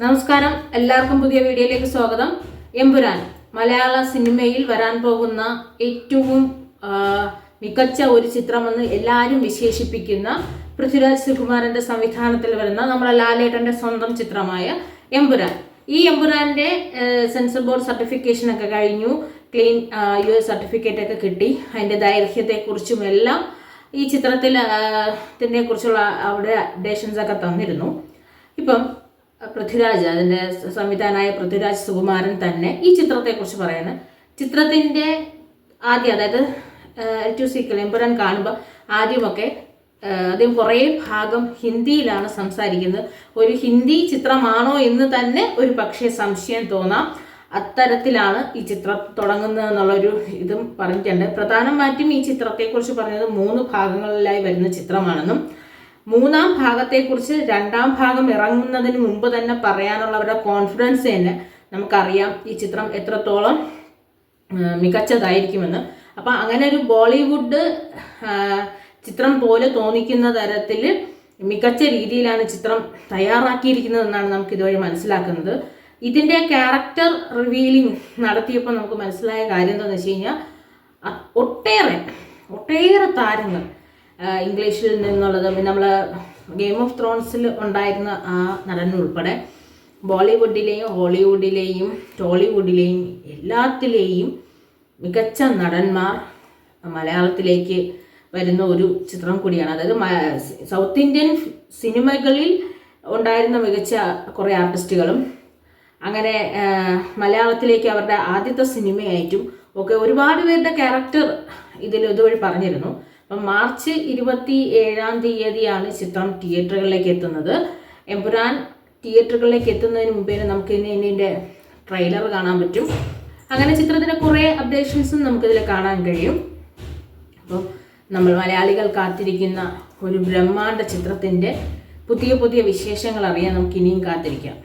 നമസ്കാരം, എല്ലാവർക്കും പുതിയ വീഡിയോയിലേക്ക് സ്വാഗതം. എമ്പുരാൻ മലയാള സിനിമയിൽ വരാൻ പോകുന്ന ഏറ്റവും മികച്ച ഒരു ചിത്രമെന്ന് എല്ലാവരും വിശേഷിപ്പിക്കുന്ന പൃഥ്വിരാജ് സുകുമാരന്റെ സംവിധാനത്തിൽ വരുന്ന നമ്മുടെ ലാലേട്ടന്റെ സ്വന്തം ചിത്രമായ എമ്പുരാൻ. ഈ എമ്പുരാന്റെ സെൻസർ ബോർഡ് സർട്ടിഫിക്കേഷൻ ഒക്കെ കഴിഞ്ഞു, ക്ലീൻ US സർട്ടിഫിക്കറ്റ് ഒക്കെ കിട്ടി. അതിന്റെ ദൈർഘ്യത്തെക്കുറിച്ചും എല്ലാം ഈ ചിത്രത്തിനെ കുറിച്ചുള്ള അവിടെ അപ്ഡേഷൻസ് ഒക്കെ തന്നിരുന്നു. ഇപ്പം പൃഥ്വിരാജ്, അതിൻ്റെ സംവിധാനമായ പൃഥ്വിരാജ് സുകുമാരൻ തന്നെ ഈ ചിത്രത്തെക്കുറിച്ച് പറയുന്നത്, ചിത്രത്തിൻ്റെ അതായത് ടു സീക്വൽ എമ്പുരാൻ കാണുമ്പോൾ ആദ്യമൊക്കെ അദ്ദേഹം കുറേ ഭാഗം ഹിന്ദിയിലാണ് സംസാരിക്കുന്നത്. ഒരു ഹിന്ദി ചിത്രമാണോ എന്ന് തന്നെ ഒരു പക്ഷേ സംശയം തോന്നാം. അത്തരത്തിലാണ് ഈ ചിത്രം തുടങ്ങുന്നത് എന്നുള്ളൊരു ഇതും പറഞ്ഞിട്ടുണ്ട്. പ്രധാനമായിട്ടും ഈ ചിത്രത്തെക്കുറിച്ച് പറഞ്ഞത് 3 ഭാഗങ്ങളിലായി വരുന്ന ചിത്രമാണെന്നും 3-ാം ഭാഗത്തെക്കുറിച്ച് 2-ാം ഭാഗം ഇറങ്ങുന്നതിന് മുമ്പ് തന്നെ പറയാനുള്ളവരുടെ കോൺഫിഡൻസ് തന്നെ നമുക്കറിയാം ഈ ചിത്രം എത്രത്തോളം മികച്ചതായിരിക്കുമെന്ന്. അപ്പം അങ്ങനെ ഒരു ബോളിവുഡ് ചിത്രം പോലെ തോന്നിക്കുന്ന തരത്തിൽ മികച്ച രീതിയിലാണ് ചിത്രം തയ്യാറാക്കിയിരിക്കുന്നതെന്നാണ് നമുക്ക് ഇതുവഴി മനസ്സിലാക്കുന്നത്. ഇതിൻ്റെ ക്യാരക്ടർ റിവീലിംഗ് നടത്തിയപ്പോൾ നമുക്ക് മനസ്സിലായ കാര്യം എന്താണെന്ന് വെച്ച് കഴിഞ്ഞാൽ, ഒട്ടേറെ താരങ്ങൾ ഇംഗ്ലീഷിൽ നിന്നുള്ളത്, നമ്മൾ ഗെയിം ഓഫ് ത്രോൺസിൽ ഉണ്ടായിരുന്ന ആ നടനുൾപ്പെടെ ബോളിവുഡിലെയും ഹോളിവുഡിലെയും ടോളിവുഡിലെയും എല്ലാത്തിലെയും മികച്ച നടന്മാർ മലയാളത്തിലേക്ക് വരുന്ന ഒരു ചിത്രം കൂടിയാണ്. അതായത് സൗത്ത് ഇന്ത്യൻ സിനിമകളിൽ ഉണ്ടായിരുന്ന മികച്ച കുറേ ആർട്ടിസ്റ്റുകളും അങ്ങനെ മലയാളത്തിലേക്ക് അവരുടെ ആദ്യത്തെ സിനിമയായിട്ടും ഒക്കെ ഒരുപാട് പേരുടെ ക്യാരക്ടർ ഇതുവഴി പറഞ്ഞിരുന്നു. അപ്പം മാർച്ച് 27-ാം തീയതിയാണ് ചിത്രം തിയേറ്ററുകളിലേക്ക് എത്തുന്നത്. എമ്പുരാൻ തിയേറ്ററുകളിലേക്ക് എത്തുന്നതിന് മുമ്പേ നമുക്ക് ഇതിൻ്റെ ട്രെയിലർ കാണാൻ പറ്റും. അങ്ങനെ ചിത്രത്തിൻ്റെ കുറേ അപ്ഡേഷൻസും നമുക്കിതിൽ കാണാൻ കഴിയും. അപ്പോൾ നമ്മൾ മലയാളികൾ കാത്തിരിക്കുന്ന ഒരു ബ്രഹ്മാണ്ഡ ചിത്രത്തിൻ്റെ പുതിയ വിശേഷങ്ങൾ അറിയാൻ നമുക്ക് ഇനിയും കാത്തിരിക്കാം.